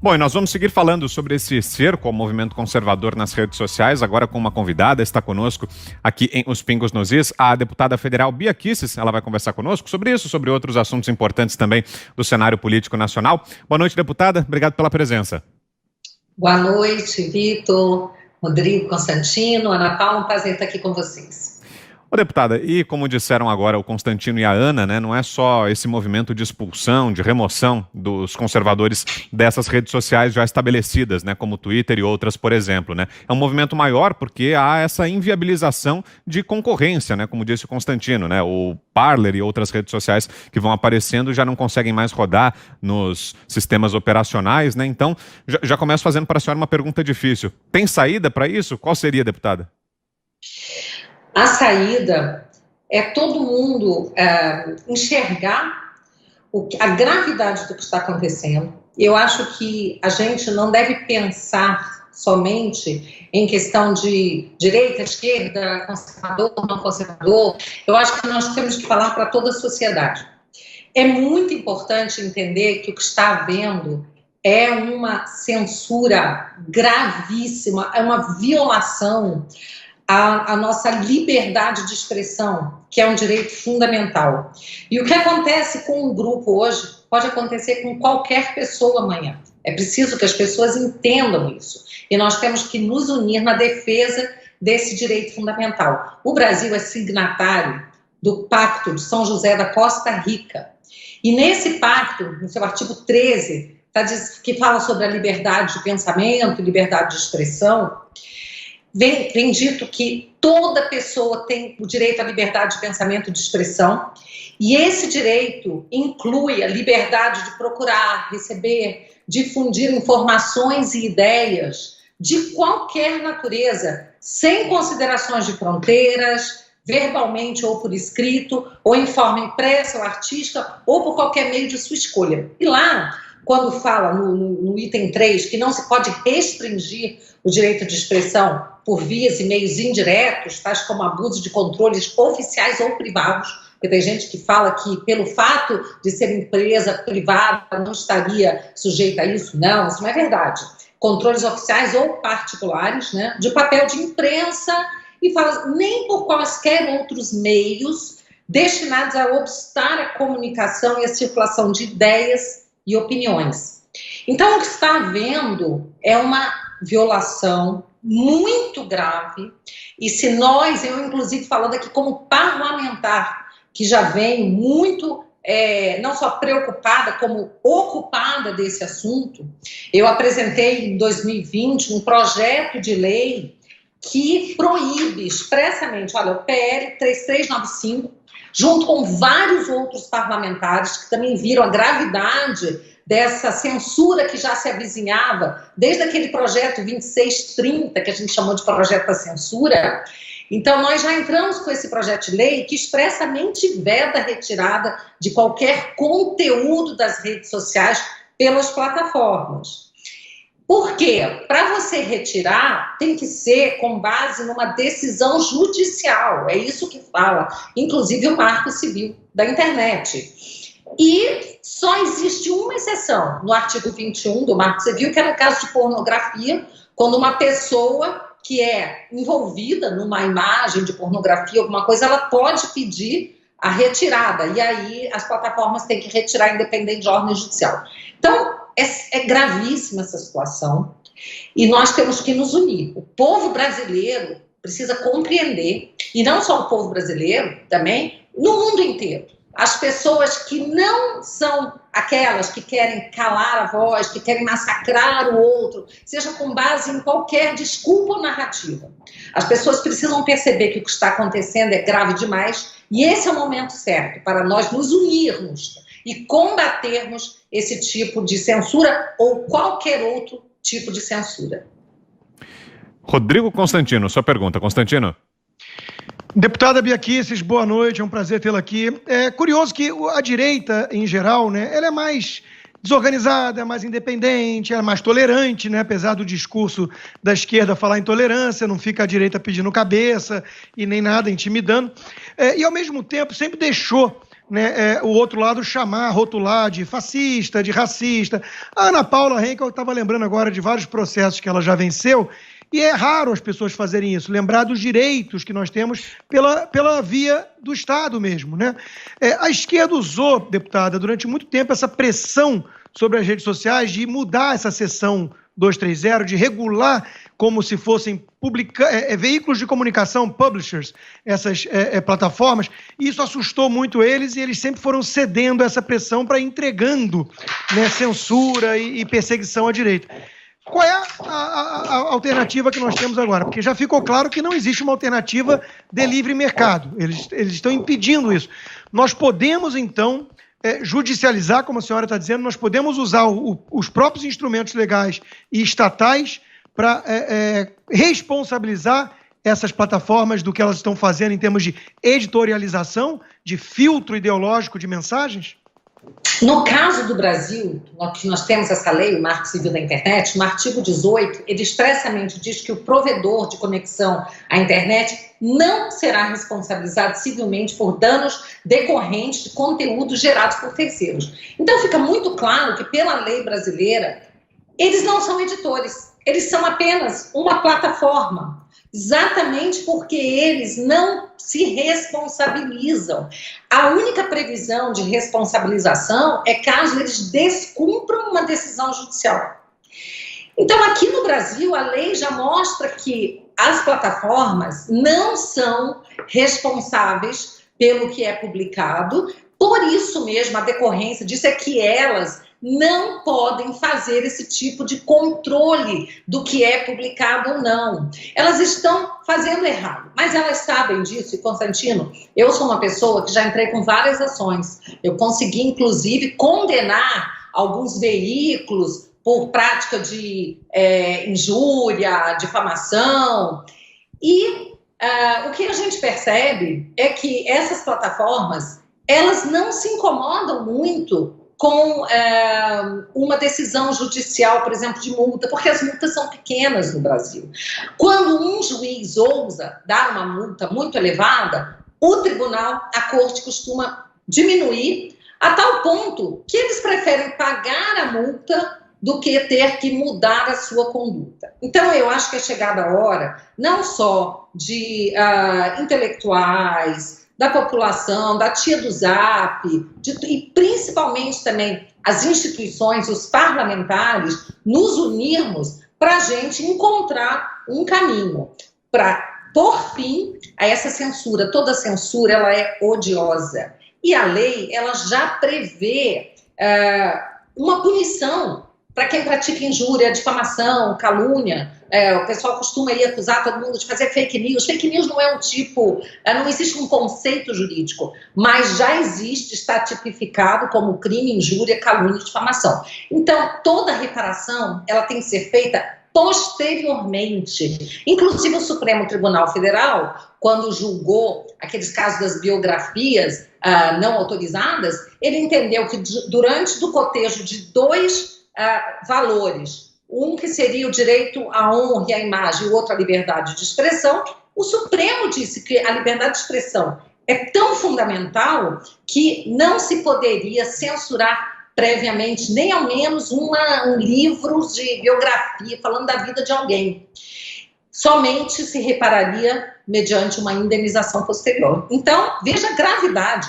Bom, e nós vamos seguir falando sobre esse cerco ao movimento conservador nas redes sociais, agora com uma convidada, está conosco aqui em Os Pingos nos Is, a deputada federal Bia Kicis. Ela vai conversar conosco sobre isso, sobre outros assuntos importantes também do cenário político nacional. Boa noite, deputada. Obrigado pela presença. Boa noite, Vitor, Rodrigo, Constantino, Ana Paula, um prazer estar aqui com vocês. Ô, deputada, e como disseram agora o Constantino e a Ana, né, não é só esse movimento de expulsão, de remoção dos conservadores dessas redes sociais já estabelecidas, né, como o Twitter e outras, por exemplo, né? É um movimento maior porque há essa inviabilização de concorrência, né, como disse o Constantino, né? O Parler e outras redes sociais que vão aparecendo já não conseguem mais rodar nos sistemas operacionais, né? Então, já começo fazendo para a senhora uma pergunta difícil. Tem saída para isso? Qual seria, deputada? A saída é todo mundo enxergar a gravidade do que está acontecendo. Eu acho que a gente não deve pensar somente em questão de direita, esquerda, conservador, não conservador. Eu acho que nós temos que falar para toda a sociedade. É muito importante entender que o que está havendo é uma censura gravíssima, é uma violação a nossa liberdade de expressão, que é um direito fundamental. E o que acontece com um grupo hoje pode acontecer com qualquer pessoa amanhã. É preciso que as pessoas entendam isso. E nós temos que nos unir na defesa desse direito fundamental. O Brasil é signatário do Pacto de São José da Costa Rica. E nesse pacto, no seu artigo 13, que fala sobre a liberdade de pensamento, liberdade de expressão, vem dito que toda pessoa tem o direito à liberdade de pensamento e de expressão, e esse direito inclui a liberdade de procurar, receber, difundir informações e ideias de qualquer natureza, sem considerações de fronteiras, verbalmente ou por escrito, ou em forma impressa ou artística, ou por qualquer meio de sua escolha. E lá, quando fala no item 3 que não se pode restringir o direito de expressão por vias e meios indiretos, tais como abuso de controles oficiais ou privados, porque tem gente que fala que pelo fato de ser empresa privada não estaria sujeita a isso. Não, isso não é verdade. Controles oficiais ou particulares, né, de papel de imprensa, e fala nem por quaisquer outros meios destinados a obstar a comunicação e a circulação de ideias e opiniões. Então, o que está havendo é uma violação muito grave, e se nós, eu inclusive falando aqui como parlamentar, que já venho muito, não só preocupada, como ocupada desse assunto, eu apresentei em 2020 um projeto de lei que proíbe expressamente, olha, o PL 3395, junto com vários outros parlamentares que também viram a gravidade dessa censura que já se avizinhava, desde aquele projeto 2630, que a gente chamou de projeto da censura. Então, nós já entramos com esse projeto de lei que expressamente veda a retirada de qualquer conteúdo das redes sociais pelas plataformas. Por quê? Para você retirar, tem que ser com base numa decisão judicial. É isso que fala, inclusive, o Marco Civil da Internet. E só existe uma exceção no artigo 21 do Marco Civil, que é no caso de pornografia, quando uma pessoa que é envolvida numa imagem de pornografia, alguma coisa, ela pode pedir a retirada. E aí as plataformas têm que retirar independente de ordem judicial. Então, é gravíssima essa situação e nós temos que nos unir. O povo brasileiro precisa compreender, e não só o povo brasileiro, também no mundo inteiro. As pessoas que não são aquelas que querem calar a voz, que querem massacrar o outro, seja com base em qualquer desculpa ou narrativa. As pessoas precisam perceber que o que está acontecendo é grave demais, e esse é o momento certo para nós nos unirmos e combatermos esse tipo de censura ou qualquer outro tipo de censura. Rodrigo Constantino, sua pergunta. Constantino. Deputada Bia Kicis, boa noite, é um prazer tê-la aqui. É curioso que a direita, em geral, né, ela é mais desorganizada, é mais independente, é mais tolerante, né, apesar do discurso da esquerda falar em tolerância, não fica a direita pedindo cabeça e nem nada, intimidando. E, ao mesmo tempo, sempre deixou né, o outro lado chamar, rotular de fascista, de racista. A Ana Paula Henkel, eu estava lembrando agora de vários processos que ela já venceu, e é raro as pessoas fazerem isso, lembrar dos direitos que nós temos pela via do Estado mesmo, né? A esquerda usou, deputada, durante muito tempo essa pressão sobre as redes sociais de mudar essa seção 230, de regular como se fossem veículos de comunicação, publishers, essas plataformas, e isso assustou muito eles e eles sempre foram cedendo a essa pressão para entregando, né, censura e perseguição à direita. Qual é a alternativa que nós temos agora? Porque já ficou claro que não existe uma alternativa de livre mercado. Eles estão impedindo isso. Nós podemos, então, judicializar, como a senhora está dizendo, nós podemos usar os próprios instrumentos legais e estatais para responsabilizar essas plataformas do que elas estão fazendo em termos de editorialização, de filtro ideológico de mensagens? No caso do Brasil, que nós temos essa lei, o Marco Civil da Internet, no artigo 18, ele expressamente diz que o provedor de conexão à internet não será responsabilizado civilmente por danos decorrentes de conteúdos gerados por terceiros. Então fica muito claro que, pela lei brasileira, eles não são editores, eles são apenas uma plataforma, exatamente porque eles não se responsabilizam. A única previsão de responsabilização é caso eles descumpram uma decisão judicial. Então, aqui no Brasil, a lei já mostra que as plataformas não são responsáveis pelo que é publicado. Por isso mesmo, a decorrência disso é que elas não podem fazer esse tipo de controle do que é publicado ou não. Elas estão fazendo errado, mas elas sabem disso. E, Constantino, eu sou uma pessoa que já entrei com várias ações. Eu consegui, inclusive, condenar alguns veículos por prática de injúria, difamação. E o que a gente percebe é que essas plataformas, elas não se incomodam muito com uma decisão judicial, por exemplo, de multa, porque as multas são pequenas no Brasil. Quando um juiz ousa dar uma multa muito elevada, o tribunal, a corte costuma diminuir a tal ponto que eles preferem pagar a multa do que ter que mudar a sua conduta. Então, eu acho que é chegada a hora, não só de intelectuais, da população, da tia do Zap, e principalmente também as instituições, os parlamentares, nos unirmos para a gente encontrar um caminho para pôr fim a essa censura. Toda censura, ela é odiosa. E a lei, ela já prevê uma punição para quem pratica injúria, difamação, calúnia. O pessoal costuma aí acusar todo mundo de fazer fake news. Fake news não é um tipo, não existe um conceito jurídico, mas já existe, está tipificado como crime, injúria, calúnia e difamação. Então, toda reparação, ela tem que ser feita posteriormente. Inclusive o Supremo Tribunal Federal, quando julgou aqueles casos das biografias não autorizadas, ele entendeu que durante do cotejo de dois valores, um que seria o direito à honra e à imagem e o outro a liberdade de expressão, o Supremo disse que a liberdade de expressão é tão fundamental que não se poderia censurar previamente, nem ao menos um livro de biografia falando da vida de alguém. Somente se repararia mediante uma indenização posterior. Então, veja a gravidade.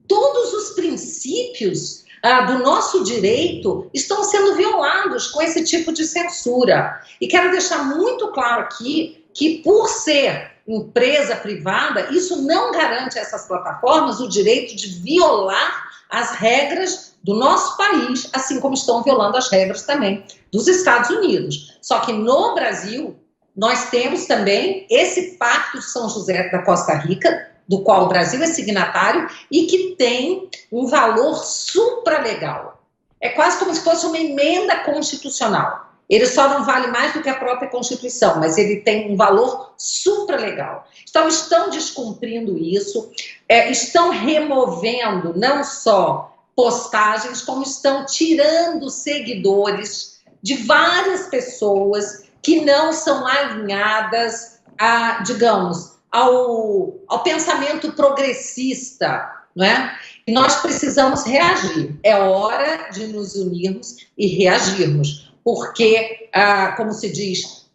Todos os princípios do nosso direito estão sendo violados com esse tipo de censura. E quero deixar muito claro aqui que, por ser empresa privada, isso não garante a essas plataformas o direito de violar as regras do nosso país, assim como estão violando as regras também dos Estados Unidos. Só que no Brasil, nós temos também esse Pacto de São José da Costa Rica, do qual o Brasil é signatário e que tem um valor supralegal. É quase como se fosse uma emenda constitucional. Ele só não vale mais do que a própria Constituição, mas ele tem um valor supralegal. Então, estão descumprindo isso, estão removendo não só postagens, como estão tirando seguidores de várias pessoas que não são alinhadas a, digamos, ao pensamento progressista não é? E nós precisamos reagir. É hora de nos unirmos e reagirmos, porque, como se diz,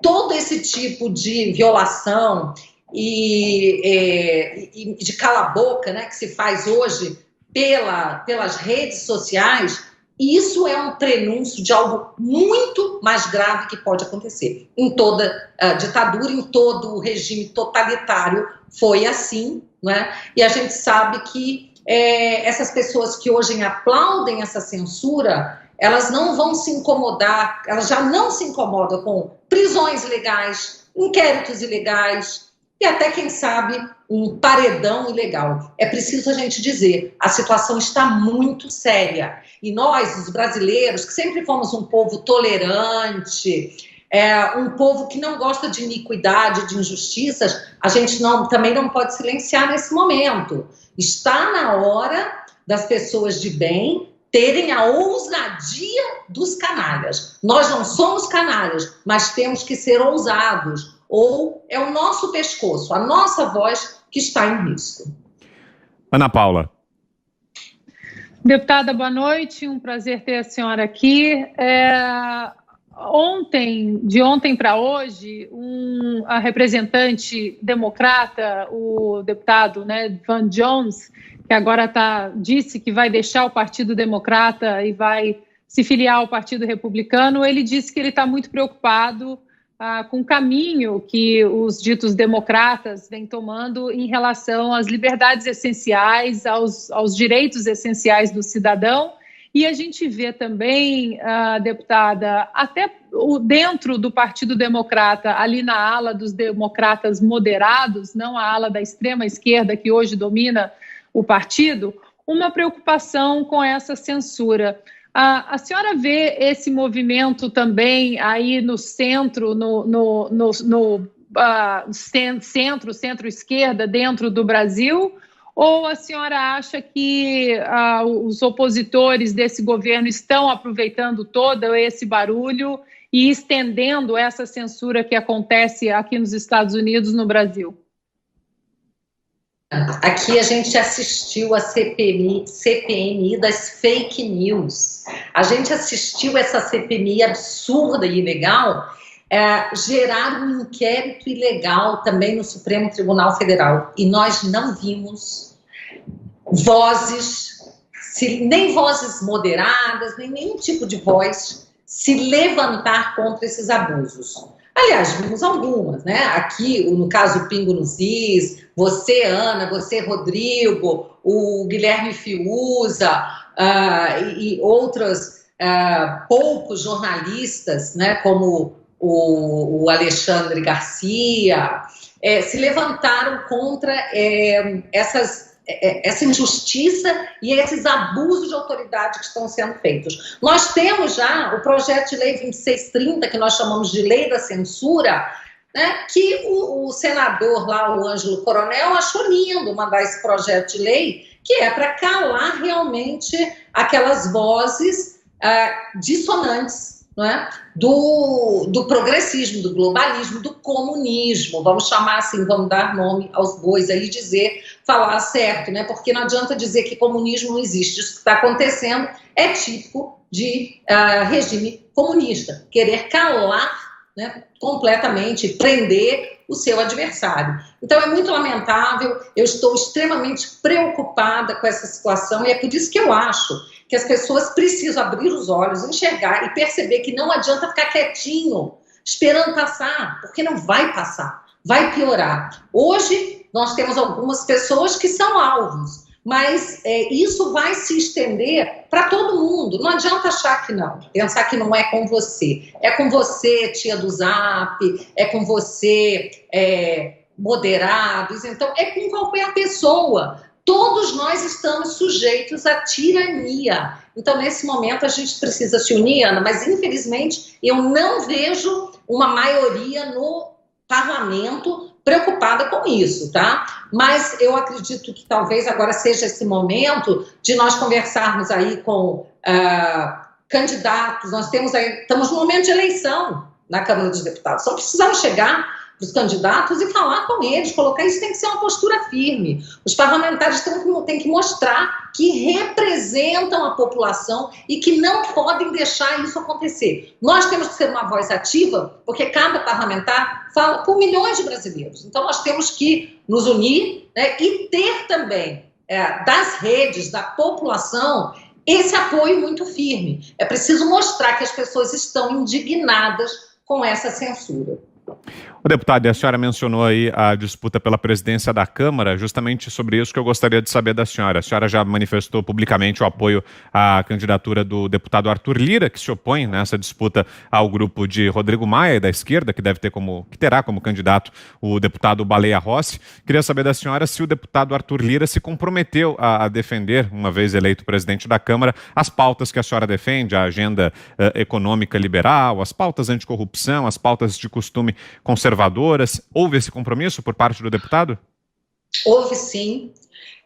todo esse tipo de violação e de cala-boca, né, que se faz hoje pelas redes sociais, isso é um prenúncio de algo muito mais grave que pode acontecer. Em toda ditadura, em todo o regime totalitário, foi assim, né? E a gente sabe que essas pessoas que hoje aplaudem essa censura, elas não vão se incomodar, elas já não se incomodam com prisões ilegais, inquéritos ilegais e até, quem sabe, um paredão ilegal. É preciso a gente dizer, a situação está muito séria. E nós, os brasileiros, que sempre fomos um povo tolerante, um povo que não gosta de iniquidade, de injustiças, a gente também não pode silenciar nesse momento. Está na hora das pessoas de bem terem a ousadia dos canalhas. Nós não somos canalhas, mas temos que ser ousados. Ou é o nosso pescoço, a nossa voz que está em risco. Ana Paula. Deputada, boa noite, um prazer ter a senhora aqui. De ontem para hoje, a representante democrata, o deputado, né, Van Jones, que agora disse que vai deixar o Partido Democrata e vai se filiar ao Partido Republicano, ele disse que ele está muito preocupado com o caminho que os ditos democratas vêm tomando em relação às liberdades essenciais, aos direitos essenciais do cidadão. E a gente vê também, deputada, até dentro do Partido Democrata, ali na ala dos democratas moderados, não a ala da extrema esquerda que hoje domina o partido, uma preocupação com essa censura. A senhora vê esse movimento também aí no centro, centro-esquerda dentro do Brasil? Ou a senhora acha que os opositores desse governo estão aproveitando todo esse barulho e estendendo essa censura que acontece aqui nos Estados Unidos, no Brasil? Aqui a gente assistiu a CPMI das fake news. A gente assistiu essa CPMI absurda e ilegal gerar um inquérito ilegal também no Supremo Tribunal Federal. E nós não vimos vozes, nem vozes moderadas, nem nenhum tipo de voz se levantar contra esses abusos. Aliás, vimos algumas, né? Aqui, no caso, o Pingo nos Is, você, Ana, você, Rodrigo, o Guilherme Fiuza e outros poucos jornalistas, né, como o Alexandre Garcia, se levantaram contra essa injustiça e esses abusos de autoridade que estão sendo feitos. Nós temos já o projeto de lei 2630, que nós chamamos de lei da censura, né, que o senador lá, o Ângelo Coronel, achou lindo mandar esse projeto de lei, que é para calar realmente aquelas vozes dissonantes, não é? do progressismo, do globalismo, do comunismo, vamos chamar assim, vamos dar nome aos bois aí, falar certo, né? Porque não adianta dizer que comunismo não existe. Isso que está acontecendo é típico de regime comunista, querer calar, né, completamente, prender o seu adversário. Então é muito lamentável, eu estou extremamente preocupada com essa situação e é por isso que eu acho que as pessoas precisam abrir os olhos, enxergar e perceber que não adianta ficar quietinho, esperando passar, porque não vai passar, vai piorar. Hoje nós temos algumas pessoas que são alvos, mas isso vai se estender para todo mundo. Não adianta achar que não, pensar que não é com você. É com você, tia do Zap, é com você, moderados, então é com qualquer pessoa. Todos nós estamos sujeitos à tirania. Então, nesse momento, a gente precisa se unir, Ana, mas, infelizmente, eu não vejo uma maioria no parlamento preocupada com isso, tá? Mas eu acredito que talvez agora seja esse momento de nós conversarmos aí com candidatos. Nós estamos no momento de eleição na Câmara dos Deputados. Só precisamos chegar para os candidatos e falar com eles, colocar isso tem que ser uma postura firme. Os parlamentares têm que mostrar que representam a população e que não podem deixar isso acontecer. Nós temos que ser uma voz ativa, porque cada parlamentar fala por milhões de brasileiros. Então, nós temos que nos unir, né, e ter também das redes, da população, esse apoio muito firme. É preciso mostrar que as pessoas estão indignadas com essa censura. O deputado, a senhora mencionou aí a disputa pela presidência da Câmara, justamente sobre isso que eu gostaria de saber da senhora. A senhora já manifestou publicamente o apoio à candidatura do deputado Arthur Lira, que se opõe nessa disputa ao grupo de Rodrigo Maia, da esquerda, que terá como candidato o deputado Baleia Rossi. Queria saber da senhora se o deputado Arthur Lira se comprometeu a defender, uma vez eleito presidente da Câmara, as pautas que a senhora defende, a agenda econômica liberal, as pautas anticorrupção, as pautas de costume conservadoras. Houve esse compromisso por parte do deputado? Houve sim,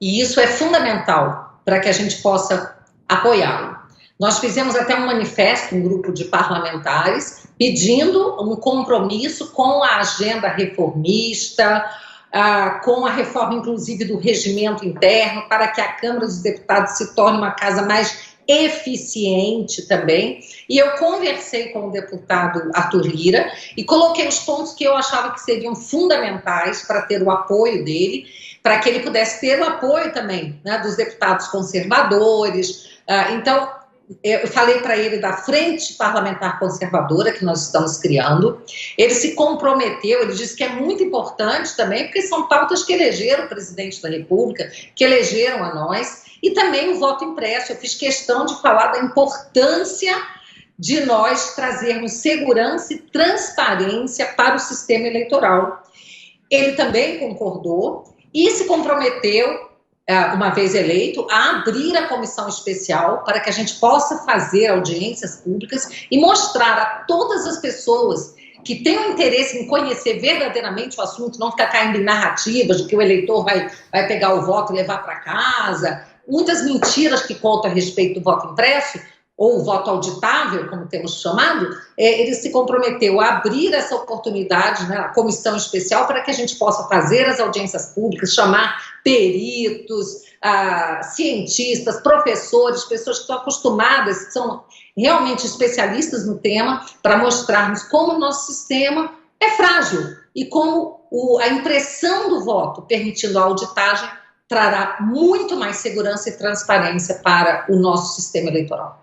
e isso é fundamental para que a gente possa apoiá-lo. Nós fizemos até um manifesto, um grupo de parlamentares, pedindo um compromisso com a agenda reformista, com a reforma, inclusive, do regimento interno, para que a Câmara dos Deputados se torne uma casa mais eficiente também. E eu conversei com o deputado Arthur Lira e coloquei os pontos que eu achava que seriam fundamentais para ter o apoio dele, para que ele pudesse ter o apoio também, né, dos deputados conservadores. Então, eu falei para ele da Frente Parlamentar Conservadora que nós estamos criando. Ele se comprometeu, ele disse que é muito importante também, porque são pautas que elegeram o presidente da República, que elegeram a nós, e também o voto impresso. Eu fiz questão de falar da importância de nós trazermos segurança e transparência para o sistema eleitoral. Ele também concordou e se comprometeu, uma vez eleito, a abrir a comissão especial para que a gente possa fazer audiências públicas e mostrar a todas as pessoas que tenham interesse em conhecer verdadeiramente o assunto, não ficar caindo em narrativas de que o eleitor vai pegar o voto e levar para casa, muitas mentiras que contam a respeito do voto impresso, ou o voto auditável, como temos chamado. Ele se comprometeu a abrir essa oportunidade, né, a comissão especial, para que a gente possa fazer as audiências públicas, chamar peritos, cientistas, professores, pessoas que estão acostumadas, que são realmente especialistas no tema, para mostrarmos como o nosso sistema é frágil e como a impressão do voto, permitindo a auditagem, trará muito mais segurança e transparência para o nosso sistema eleitoral.